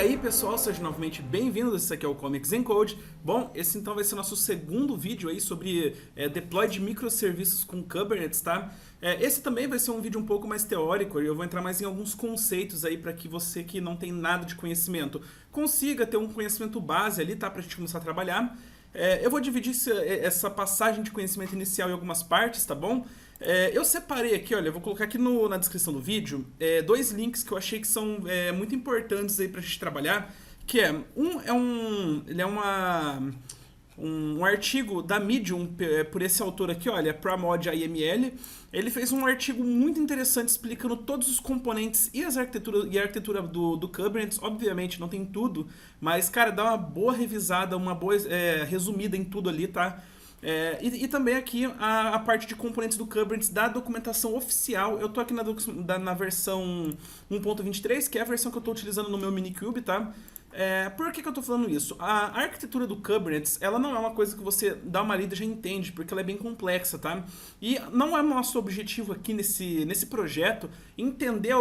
aí pessoal, sejam novamente bem-vindos, esse aqui é o Comics and Code. Bom, esse então vai ser o nosso segundo vídeo aí sobre deploy de microserviços com Kubernetes, tá? Esse também vai ser um vídeo um pouco mais teórico e eu vou entrar mais em alguns conceitos aí para que você que não tem nada de conhecimento consiga ter um conhecimento base ali, tá? Pra gente começar a trabalhar. Eu vou dividir essa passagem de conhecimento inicial em algumas partes, tá bom? Eu separei aqui, olha, eu vou colocar aqui na descrição do vídeo dois links que eu achei que são muito importantes aí pra gente trabalhar, que ele é um artigo da Medium por esse autor aqui, olha, Pramod AML. Ele fez um artigo muito interessante explicando todos os componentes e a arquitetura do Kubernetes. Obviamente não tem tudo, mas, cara, dá uma boa revisada, uma boa resumida em tudo ali, tá? E também aqui a parte de componentes do Kubernetes da documentação oficial. Eu tô aqui na versão 1.23, que é a versão que eu tô utilizando no meu Minikube, tá? Por que eu tô falando isso? A arquitetura do Kubernetes, ela não é uma coisa que você dá uma lida e já entende, porque ela é bem complexa, tá? E não é nosso objetivo aqui nesse projeto entender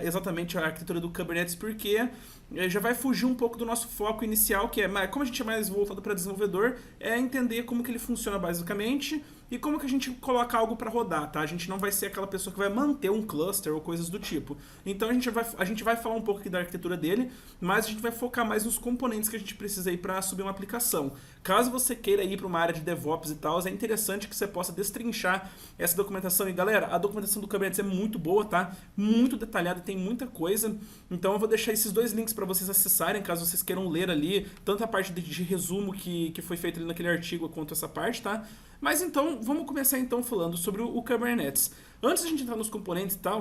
exatamente a arquitetura do Kubernetes, porque já vai fugir um pouco do nosso foco inicial, que como a gente é mais voltado para desenvolvedor, é entender como que ele funciona basicamente e como que a gente coloca algo para rodar, tá? A gente não vai ser aquela pessoa que vai manter um cluster ou coisas do tipo. Então a gente vai falar um pouco aqui da arquitetura dele, mas a gente vai focar mais nos componentes que a gente precisa aí para subir uma aplicação. Caso você queira ir para uma área de DevOps e tal, é interessante que você possa destrinchar essa documentação. E galera, a documentação do Kubernetes é muito boa, tá? Muito detalhada, tem muita coisa. Então eu vou deixar esses dois links para vocês acessarem, caso vocês queiram ler ali, tanto a parte de resumo que foi feito ali naquele artigo, quanto essa parte, tá? Mas então, vamos começar então falando sobre o Kubernetes. Antes de a gente entrar nos componentes e tal,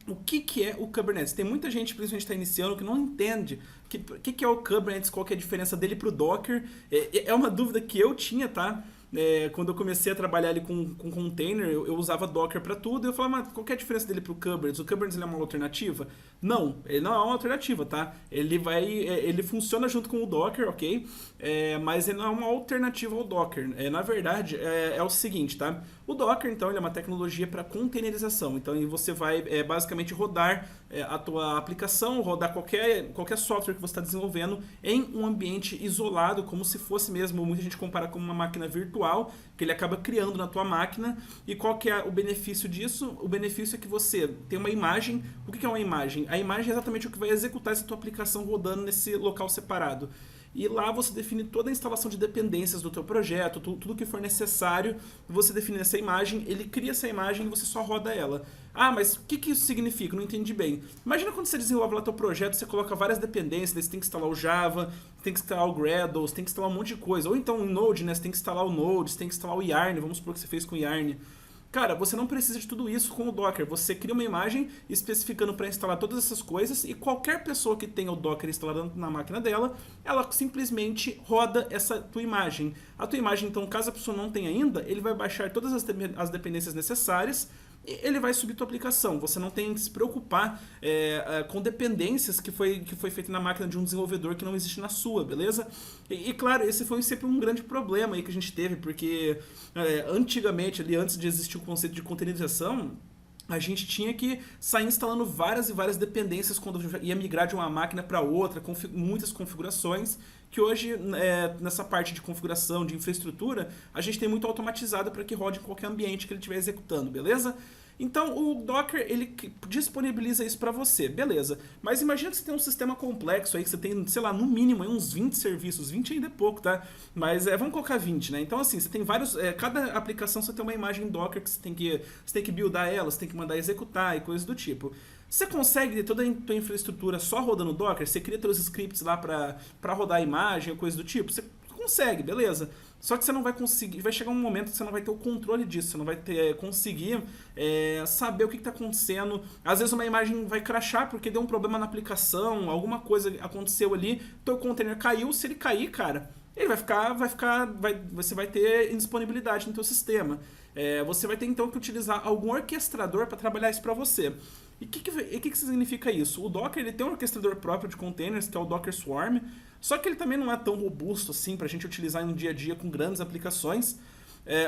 o que é o Kubernetes? Tem muita gente, principalmente está iniciando, que não entende o que é o Kubernetes, qual que é a diferença dele para o Docker. É uma dúvida que eu tinha, tá? Quando eu comecei a trabalhar ali com container, eu usava Docker para tudo, e eu falava, mas qual que é a diferença dele para o Kubernetes? O Kubernetes ele é uma alternativa? Não, ele não é uma alternativa, tá? Ele funciona junto com o Docker, ok? Mas ele não é uma alternativa ao Docker. Na verdade, é o seguinte, tá? O Docker, então, ele é uma tecnologia para containerização. Então, você vai basicamente rodar a tua aplicação, rodar qualquer software que você está desenvolvendo em um ambiente isolado, como se fosse mesmo, muita gente compara com uma máquina virtual, que ele acaba criando na tua máquina. E qual que é o benefício disso? O benefício é que você tem uma imagem. O que é uma imagem? A imagem é exatamente o que vai executar essa tua aplicação rodando nesse local separado. E lá você define toda a instalação de dependências do teu projeto, tudo que for necessário, você define essa imagem, ele cria essa imagem e você só roda ela. Ah, mas o que isso significa? Não entendi bem. Imagina quando você desenvolve lá teu projeto, você coloca várias dependências, daí você tem que instalar o Java, tem que instalar o Gradle, você tem que instalar um monte de coisa. Ou então o Node, né? Você tem que instalar o Node, você tem que instalar o Yarn, vamos supor que você fez com o Yarn. Cara, você não precisa de tudo isso com o Docker. Você cria uma imagem especificando para instalar todas essas coisas e qualquer pessoa que tenha o Docker instalado na máquina dela, ela simplesmente roda essa tua imagem. A tua imagem, então, caso a pessoa não tenha ainda, ele vai baixar todas as dependências necessárias e ele vai subir tua aplicação. Você não tem que se preocupar com dependências que foi feita na máquina de um desenvolvedor que não existe na sua, beleza? E claro, esse foi sempre um grande problema aí que a gente teve, porque antigamente, ali antes de existir o conceito de containerização, a gente tinha que sair instalando várias e várias dependências quando ia migrar de uma máquina para outra, muitas configurações, que hoje, nessa parte de configuração, de infraestrutura, a gente tem muito automatizado para que rode em qualquer ambiente que ele estiver executando, beleza? Então, o Docker, ele disponibiliza isso para você, beleza. Mas imagina que você tem um sistema complexo aí, que você tem, sei lá, no mínimo aí uns 20 serviços, 20 ainda é pouco, tá? Mas vamos colocar 20, né? Então, assim, você tem vários, cada aplicação você tem uma imagem Docker que você tem que buildar ela, você tem que mandar executar e coisas do tipo. Você consegue ter toda a tua infraestrutura só rodando Docker? Você cria teus scripts lá para rodar a imagem ou coisa do tipo? Você consegue, beleza. Só que você não vai conseguir, vai chegar um momento que você não vai ter o controle disso, você não vai conseguir saber o que está acontecendo. Às vezes uma imagem vai crashar porque deu um problema na aplicação, alguma coisa aconteceu ali, teu container caiu, se ele cair, cara, ele você vai ter indisponibilidade no teu sistema. Você vai ter então que utilizar algum orquestrador para trabalhar isso para você. E o que significa isso? O Docker ele tem um orquestrador próprio de containers, que é o Docker Swarm, só que ele também não é tão robusto assim para a gente utilizar no dia a dia com grandes aplicações.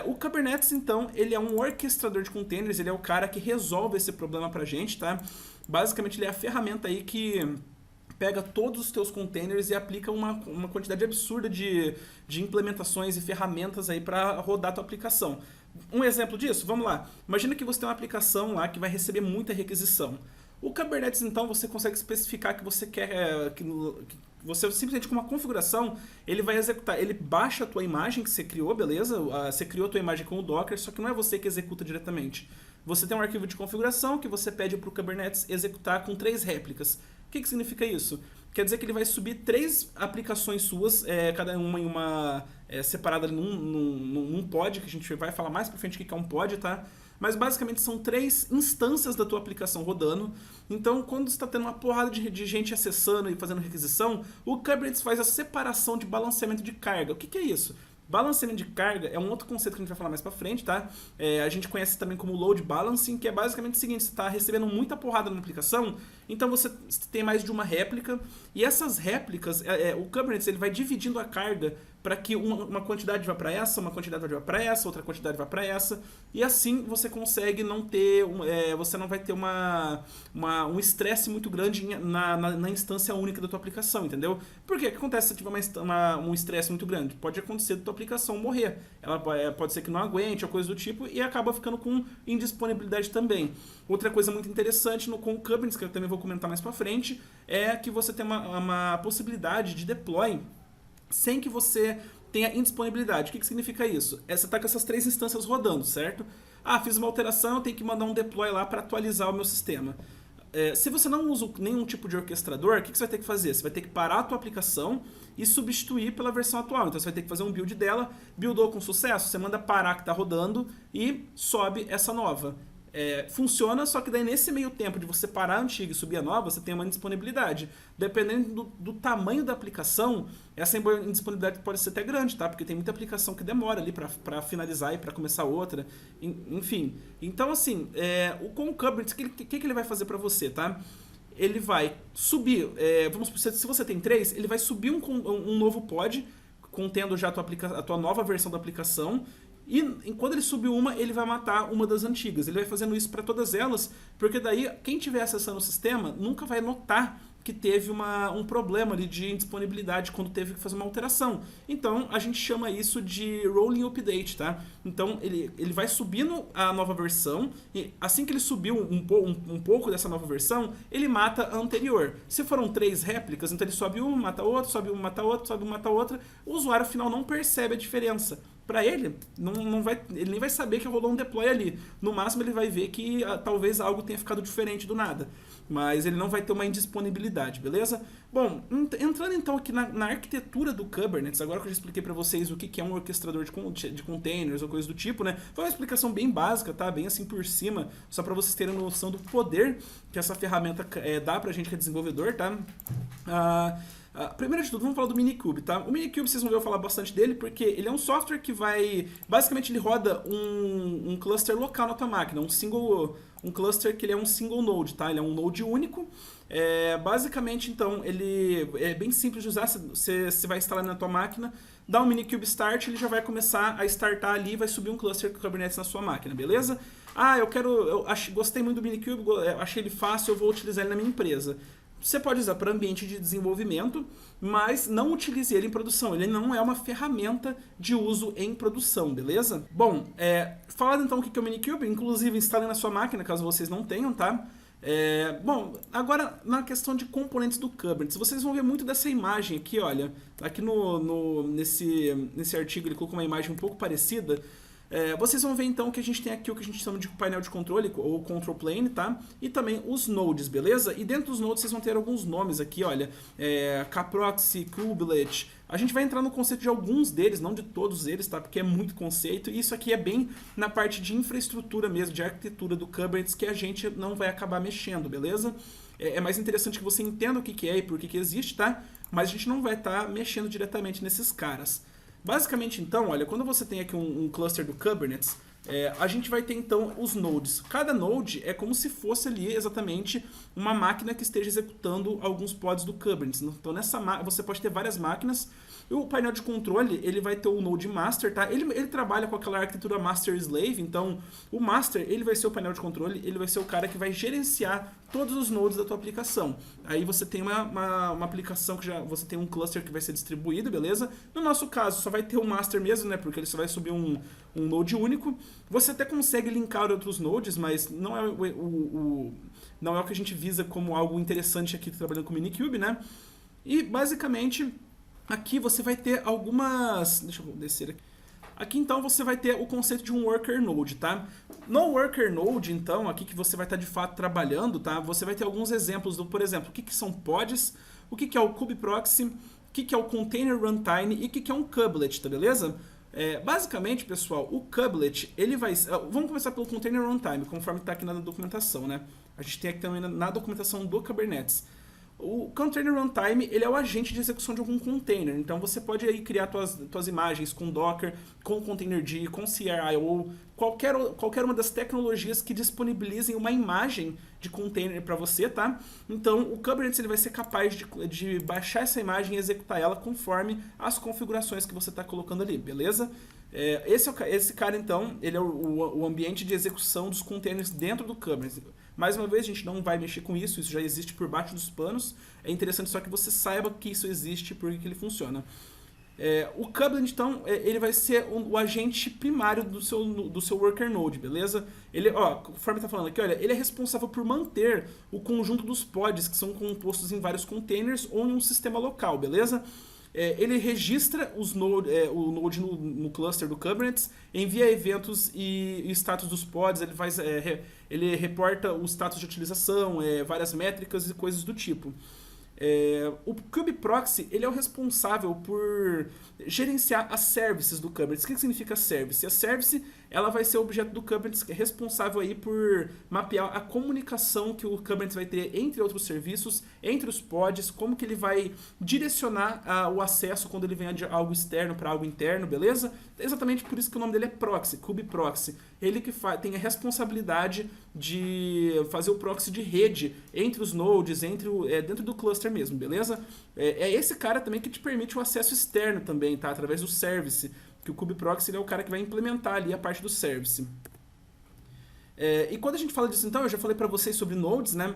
O Kubernetes, então, ele é um orquestrador de containers, ele é o cara que resolve esse problema para a gente, tá? Basicamente, ele é a ferramenta aí que pega todos os teus containers e aplica uma quantidade absurda de implementações e ferramentas aí para rodar a tua aplicação. Um exemplo disso, vamos lá. Imagina que você tem uma aplicação lá que vai receber muita requisição. O Kubernetes, então, você consegue especificar que você quer que você simplesmente com uma configuração, ele vai executar, ele baixa a tua imagem que você criou, beleza? Você criou a tua imagem com o Docker, só que não é você que executa diretamente. Você tem um arquivo de configuração que você pede para o Kubernetes executar com 3 réplicas. O que significa isso? Quer dizer que ele vai subir 3 aplicações suas, cada uma em uma separada num pod, que a gente vai falar mais pra frente o que é um pod, tá? Mas basicamente são 3 instâncias da tua aplicação rodando. Então, quando você está tendo uma porrada de gente acessando e fazendo requisição, o Kubernetes faz a separação de balanceamento de carga. O que é isso? Balanceamento de carga é um outro conceito que a gente vai falar mais pra frente, tá? A gente conhece também como load balancing, que é basicamente o seguinte: você está recebendo muita porrada na aplicação, então você tem mais de uma réplica, e essas réplicas, o Kubernetes ele vai dividindo a carga para que uma quantidade vá para essa, uma quantidade vá para essa, outra quantidade vá para essa, e assim você consegue não ter, você não vai ter um estresse muito grande na instância única da tua aplicação, entendeu? Por quê? O que acontece se tiver um estresse muito grande? Pode acontecer da tua aplicação morrer, ela pode ser que não aguente ou coisa do tipo, e acaba ficando com indisponibilidade também. Outra coisa muito interessante com o Kubernetes, que eu também vou comentar mais para frente, é que você tem uma possibilidade de deploy sem que você tenha indisponibilidade. O que significa isso? Você está com essas 3 instâncias rodando, certo? Fiz uma alteração, eu tenho que mandar um deploy lá para atualizar o meu sistema. Se você não usa nenhum tipo de orquestrador, o que você vai ter que fazer? Você vai ter que parar a tua aplicação e substituir pela versão atual. Então você vai ter que fazer um build dela, buildou com sucesso, você manda parar que está rodando e sobe essa nova. Funciona, só que daí nesse meio tempo de você parar a antiga e subir a nova, você tem uma indisponibilidade. Dependendo do tamanho da aplicação, essa indisponibilidade pode ser até grande, tá? Porque tem muita aplicação que demora ali para finalizar e para começar outra. Enfim. Então, assim, com o Kubernetes, o que ele vai fazer para você, tá? Ele vai subir, se você tem 3, ele vai subir um novo pod, contendo já a tua nova versão da aplicação. E quando ele subir uma, ele vai matar uma das antigas. Ele vai fazendo isso para todas elas, porque daí quem estiver acessando o sistema nunca vai notar que teve um problema ali de indisponibilidade quando teve que fazer uma alteração. Então a gente chama isso de rolling update, tá? Então ele vai subindo a nova versão, e assim que ele subiu um pouco dessa nova versão, ele mata a anterior. Se foram 3 réplicas, então ele sobe uma, mata outra, sobe uma, mata outra, sobe uma, mata outra. O usuário final não percebe a diferença. Para ele, ele nem vai saber que rolou um deploy ali. No máximo ele vai ver que talvez algo tenha ficado diferente do nada. Mas ele não vai ter uma indisponibilidade, beleza? Bom, entrando então aqui na arquitetura do Kubernetes, agora que eu já expliquei para vocês o que é um orquestrador de containers ou coisa do tipo, né? Foi uma explicação bem básica, tá? Bem assim por cima, só para vocês terem noção do poder que essa ferramenta dá pra gente que é desenvolvedor, tá? Primeiro de tudo, vamos falar do Minikube, tá? O Minikube, vocês vão ver eu falar bastante dele, porque ele é um software que vai... Basicamente, ele roda um cluster local na tua máquina, um cluster que ele é um single node, tá? Ele é um node único. Basicamente, então, ele é bem simples de usar. Você vai instalar na tua máquina, dá um Minikube Start, ele já vai começar a startar ali e vai subir um cluster com Kubernetes na sua máquina, beleza? Gostei muito do Minikube, achei ele fácil, eu vou utilizar ele na minha empresa. Você pode usar para ambiente de desenvolvimento, mas não utilize ele em produção. Ele não é uma ferramenta de uso em produção, beleza? Bom, falado então o que é o Minikube, inclusive instalem na sua máquina, caso vocês não tenham, tá? Bom, agora na questão de componentes do Kubernetes, vocês vão ver muito dessa imagem aqui, olha. Aqui nesse artigo ele colocou uma imagem um pouco parecida. Vocês vão ver então que a gente tem aqui o que a gente chama de painel de controle, ou control plane, tá? E também os nodes, beleza? E dentro dos nodes vocês vão ter alguns nomes aqui, olha. Kproxy, Kubelet. A gente vai entrar no conceito de alguns deles, não de todos eles, tá? Porque é muito conceito. E isso aqui é bem na parte de infraestrutura mesmo, de arquitetura do Kubernetes, que a gente não vai acabar mexendo, beleza? É mais interessante que você entenda o que é e por que existe, tá? Mas a gente não vai estar mexendo diretamente nesses caras. Basicamente, então, olha, quando você tem aqui um cluster do Kubernetes, A gente vai ter então os nodes. Cada node é como se fosse ali exatamente uma máquina que esteja executando alguns pods do Kubernetes. Então você pode ter várias máquinas. O painel de controle ele vai ter o node master, tá? Ele trabalha com aquela arquitetura master slave. Então o master ele vai ser o painel de controle, ele vai ser o cara que vai gerenciar todos os nodes da tua aplicação. Aí você tem uma aplicação que você tem um cluster que vai ser distribuído, beleza? No nosso caso só vai ter o master mesmo, né? Porque ele só vai subir um node único. Você até consegue linkar outros nodes, mas não é não é o que a gente visa como algo interessante aqui trabalhando com o Minikube, né? E basicamente aqui você vai ter algumas... Deixa eu descer aqui. Aqui então você vai ter o conceito de um worker node, tá? No worker node, então, aqui que você vai estar de fato trabalhando, tá? Você vai ter alguns exemplos do, por exemplo, o que são pods, o que é o kubeproxy, o que é o container runtime e o que é um kubelet, tá beleza? Basicamente, pessoal, o kubelet, ele vai... Vamos começar pelo container runtime, conforme está aqui na documentação, né? A gente tem aqui também na documentação do Kubernetes. O container runtime, ele é o agente de execução de algum container. Então você pode aí criar tuas imagens com Docker, com Containerd, com CRI-O, qualquer uma das tecnologias que disponibilizem uma imagem de container para você, tá? Então o Kubernetes ele vai ser capaz de baixar essa imagem e executar ela conforme as configurações que você está colocando ali, beleza? Esse cara, então, ele é o ambiente de execução dos containers dentro do Kubernetes. Mais uma vez, a gente não vai mexer com isso já existe por baixo dos panos. É interessante só que você saiba que isso existe e por que ele funciona. O Kubernetes, então, ele vai ser o agente primário do seu worker node, beleza? Ele, conforme está falando aqui, olha, ele é responsável por manter o conjunto dos pods que são compostos em vários containers ou em um sistema local, beleza? Ele registra o node no cluster do Kubernetes, envia eventos e status dos pods, ele reporta o status de utilização, várias métricas e coisas do tipo. O kubeproxy ele é o responsável por gerenciar as services do Kubernetes. O que significa service? A service ela vai ser o objeto do Kubernetes que é responsável aí por mapear a comunicação que o Kubernetes vai ter entre outros serviços, entre os pods, como que ele vai direcionar o acesso quando ele vem de algo externo para algo interno, beleza? Exatamente por isso que o nome dele é proxy, kubeproxy. Ele que tem a responsabilidade de fazer o proxy de rede entre os nodes, dentro do cluster mesmo, beleza? É esse cara também que te permite o acesso externo também, tá? Através do service, que o kubeproxy ele é o cara que vai implementar ali a parte do service. E quando a gente fala disso, então, eu já falei para vocês sobre nodes, né?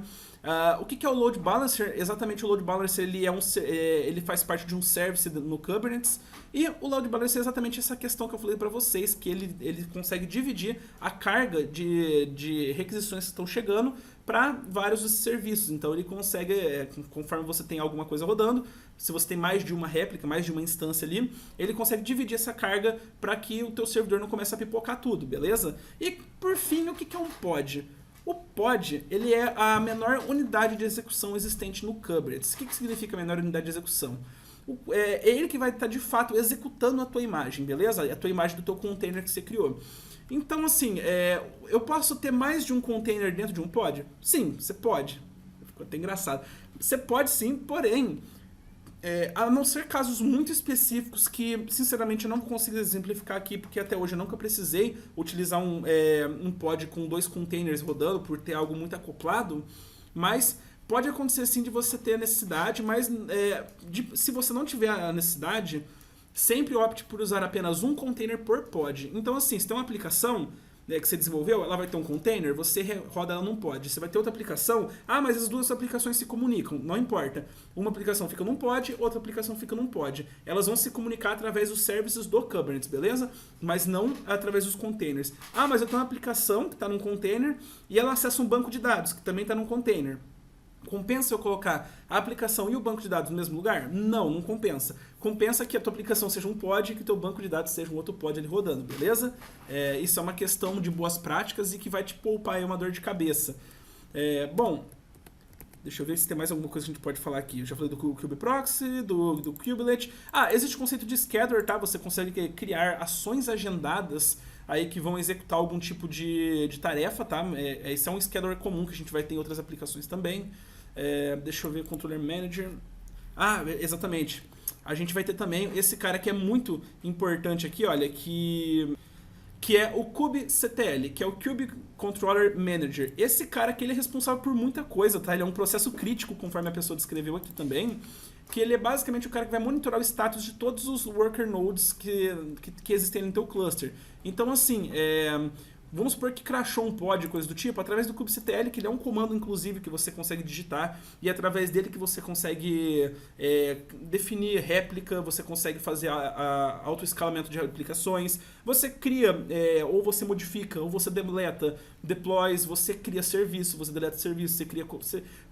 O que é o load balancer? Exatamente, o load balancer ele faz parte de um service no Kubernetes. E o load balancer é exatamente essa questão que eu falei para vocês, que ele consegue dividir a carga de requisições que estão chegando para vários desses serviços. Então ele consegue, conforme você tem alguma coisa rodando, se você tem mais de uma réplica, mais de uma instância ali, ele consegue dividir essa carga para que o teu servidor não comece a pipocar tudo, beleza? E por fim, o que é um pod? O pod, ele é a menor unidade de execução existente no Kubernetes. O que significa a menor unidade de execução? É ele que vai estar de fato executando a tua imagem, beleza? A tua imagem do teu container que você criou. Então, assim, eu posso ter mais de um container dentro de um pod? Sim, você pode. Ficou até engraçado. Você pode sim, porém, a não ser casos muito específicos que, sinceramente, eu não consigo exemplificar aqui, porque até hoje eu nunca precisei utilizar um pod com 2 containers rodando por ter algo muito acoplado, mas pode acontecer sim de você ter a necessidade, mas se você não tiver a necessidade, sempre opte por usar apenas um container por pod. Então, assim, se tem uma aplicação que você desenvolveu, ela vai ter um container, você roda ela num pod. Você vai ter outra aplicação, mas as duas aplicações se comunicam, não importa. Uma aplicação fica num pod, outra aplicação fica num pod. Elas vão se comunicar através dos services do Kubernetes, beleza? Mas não através dos containers. Mas eu tenho uma aplicação que está num container e ela acessa um banco de dados, que também está num container. Compensa eu colocar a aplicação e o banco de dados no mesmo lugar? Não, não compensa. Compensa que a tua aplicação seja um pod e que o teu banco de dados seja um outro pod ali rodando, beleza? Isso é uma questão de boas práticas e que vai te poupar aí uma dor de cabeça. Bom, deixa eu ver se tem mais alguma coisa que a gente pode falar aqui. Eu já falei do kubeproxy, do kubelet. Existe o conceito de scheduler, tá? Você consegue criar ações agendadas aí que vão executar algum tipo de tarefa, tá? Esse é um scheduler comum que a gente vai ter em outras aplicações também. Deixa eu ver, Controller Manager. Exatamente. A gente vai ter também esse cara que é muito importante aqui, olha, que que é o kubectl, que é o Kube Controller Manager. Esse cara aqui ele é responsável por muita coisa, tá? Ele é um processo crítico, conforme a pessoa descreveu aqui também, que ele é basicamente o cara que vai monitorar o status de todos os worker nodes que existem no teu cluster. Então, assim, vamos supor que crashou um pod, coisa do tipo, através do kubectl, que ele é um comando, inclusive, que você consegue digitar, e é através dele que você consegue definir réplica, você consegue fazer a autoescalamento de aplicações, você cria, ou você modifica, ou você deleta deploys, você cria serviço, você deleta serviço, você cria...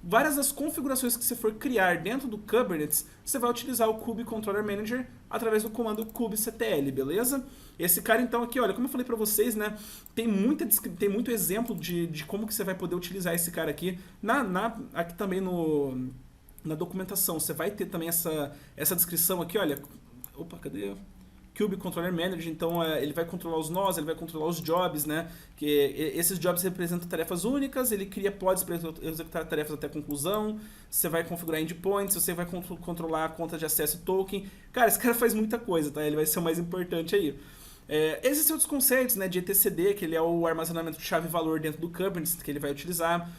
várias das configurações que você for criar dentro do Kubernetes, você vai utilizar o Kube Controller Manager através do comando kubectl, beleza? Esse cara, então, aqui, olha, como eu falei pra vocês, né, tem muito exemplo de como que você vai poder utilizar esse cara aqui. Aqui também na documentação, você vai ter também essa descrição aqui, olha. Opa, cadê? Kube Controller Manager, então ele vai controlar os nós, ele vai controlar os jobs, né? Que esses jobs representam tarefas únicas, ele cria pods para executar tarefas até a conclusão, você vai configurar endpoints, você vai controlar a conta de acesso token. Cara, esse cara faz muita coisa, tá? Ele vai ser o mais importante aí. Existem outros conceitos, né, de etcd, que ele é o armazenamento de chave-valor dentro do Kubernetes, que ele vai utilizar.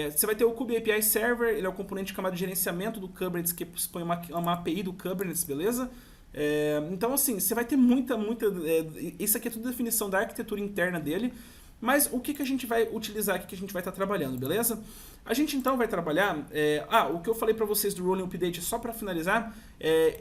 Você vai ter o Kube API Server, ele é o componente de camada de gerenciamento do Kubernetes, que expõe uma API do Kubernetes, beleza? Então, assim, você vai ter muita... isso aqui é tudo definição da arquitetura interna dele. Mas o que a gente vai utilizar aqui, que a gente vai estar trabalhando, beleza? A gente então vai trabalhar... o que eu falei para vocês do Rolling Update, só para finalizar,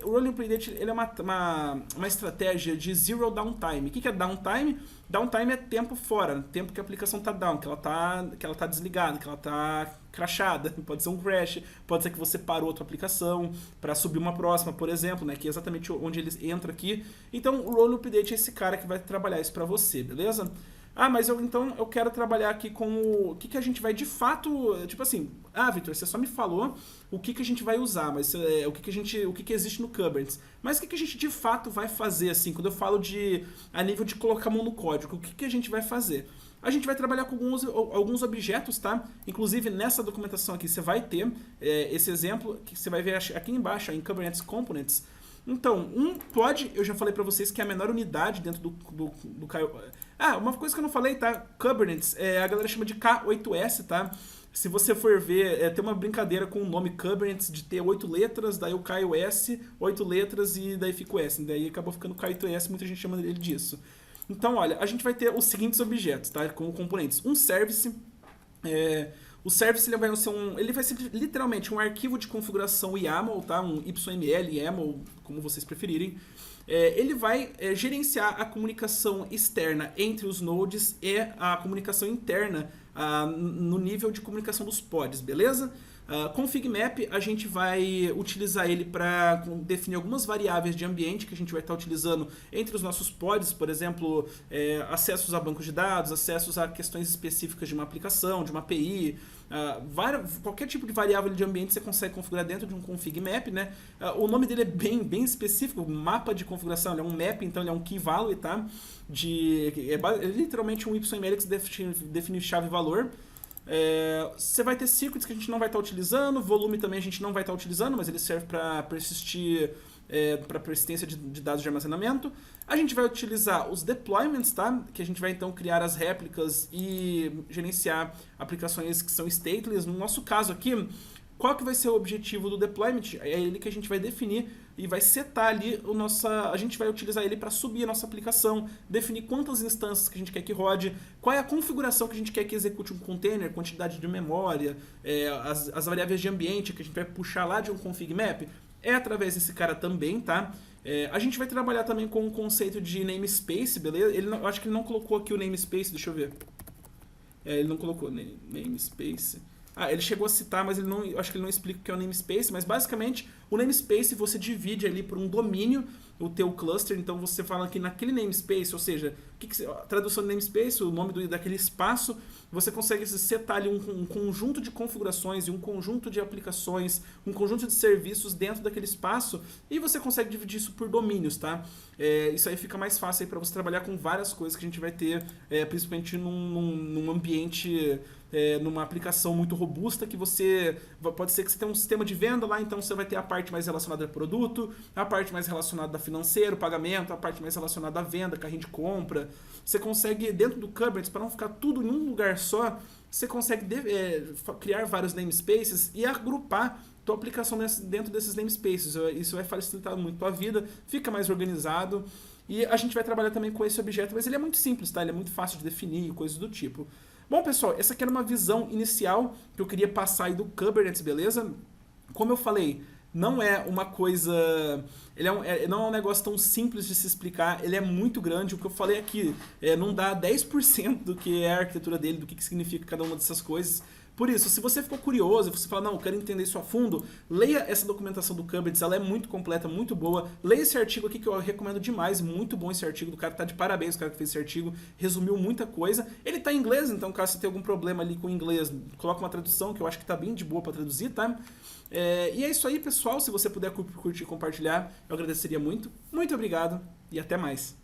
o Rolling Update ele é uma estratégia de Zero Downtime. O que é Downtime? Downtime é tempo fora, tempo que a aplicação está down, que ela tá desligada, que ela está crashada. Pode ser um crash, pode ser que você parou a tua aplicação para subir uma próxima, por exemplo, né, que é exatamente onde eles entram aqui. Então o Rolling Update é esse cara que vai trabalhar isso para você, beleza? Mas então eu quero trabalhar aqui com o que a gente vai de fato, tipo assim, Vitor, você só me falou o que a gente vai usar, mas o que existe no Kubernetes. Mas o que a gente de fato vai fazer, assim, quando eu falo a nível de colocar a mão no código, o que a gente vai fazer? A gente vai trabalhar com alguns objetos, tá? Inclusive nessa documentação aqui você vai ter esse exemplo que você vai ver aqui embaixo, em Kubernetes Components. Então, um pod, eu já falei pra vocês que é a menor unidade dentro do uma coisa que eu não falei, tá? Kubernetes, a galera chama de K8S, tá? Se você for ver, tem uma brincadeira com o nome Kubernetes de ter 8 letras, daí o K e o S, 8 letras e daí fica o S. Daí acabou ficando K8S, muita gente chama ele disso. Então, olha, a gente vai ter os seguintes objetos, tá? Como componentes. Um service, o service ele vai ser literalmente um arquivo de configuração YAML, tá? Um YML, YAML, como vocês preferirem. Ele vai gerenciar a comunicação externa entre os nodes e a comunicação interna no nível de comunicação dos pods, beleza? Config map, a gente vai utilizar ele para definir algumas variáveis de ambiente que a gente vai estar utilizando entre os nossos pods, por exemplo, acessos a bancos de dados, acessos a questões específicas de uma aplicação, de uma API, qualquer tipo de variável de ambiente você consegue configurar dentro de um config map, né? O nome dele é bem específico, mapa de configuração, ele é um map, então ele é um key value, tá? É literalmente um YML que define chave-valor. Você vai ter circuits que a gente não vai estar utilizando, volume também a gente não vai estar utilizando, mas ele serve para persistir, para persistência de dados de armazenamento. A gente vai utilizar os deployments, tá? Que a gente vai então criar as réplicas e gerenciar aplicações que são stateless. No nosso caso aqui, qual que vai ser o objetivo do deployment? É ele que a gente vai definir e vai setar ali a gente vai utilizar ele para subir a nossa aplicação, definir quantas instâncias que a gente quer que rode, qual é a configuração que a gente quer que execute um container, quantidade de memória, as variáveis de ambiente que a gente vai puxar lá de um config map, através desse cara também, tá? A gente vai trabalhar também com o conceito de namespace, beleza? Eu acho que ele não colocou aqui o namespace, deixa eu ver. Ele não colocou namespace. Ele chegou a citar, mas eu acho que ele não explica o que é o namespace, mas basicamente o namespace você divide ali por um domínio o teu cluster, então você fala que naquele namespace, ou seja, a tradução de namespace, o nome daquele espaço, você consegue setar ali um conjunto de configurações e um conjunto de aplicações, um conjunto de serviços dentro daquele espaço e você consegue dividir isso por domínios, tá? Isso aí fica mais fácil para você trabalhar com várias coisas que a gente vai ter, principalmente num ambiente numa aplicação muito robusta que pode ser que você tenha um sistema de venda lá, então você vai ter a parte mais relacionada ao produto, a parte mais relacionada a financeiro, pagamento, a parte mais relacionada à venda, carrinho de compra. Você consegue, dentro do Kubernetes, para não ficar tudo em um lugar só, você consegue criar vários namespaces e agrupar tua aplicação dentro desses namespaces. Isso vai facilitar muito a tua vida, fica mais organizado. E a gente vai trabalhar também com esse objeto, mas ele é muito simples, tá? Ele é muito fácil de definir e coisas do tipo. Bom, pessoal, essa aqui era uma visão inicial que eu queria passar aí do Kubernetes, beleza? Como eu falei, não é uma coisa... não é um negócio tão simples de se explicar, ele é muito grande. O que eu falei aqui não dá 10% do que é a arquitetura dele, do que significa cada uma dessas coisas. Por isso, se você ficou curioso, você fala, não, eu quero entender isso a fundo, leia essa documentação do Kubernetes, ela é muito completa, muito boa. Leia esse artigo aqui que eu recomendo demais, muito bom esse artigo, do cara tá de parabéns, o cara que fez esse artigo, resumiu muita coisa. Ele tá em inglês, então caso você tenha algum problema ali com o inglês, coloca uma tradução que eu acho que tá bem de boa para traduzir, tá? E é isso aí, pessoal, se você puder curtir e compartilhar, eu agradeceria muito. Muito obrigado e até mais.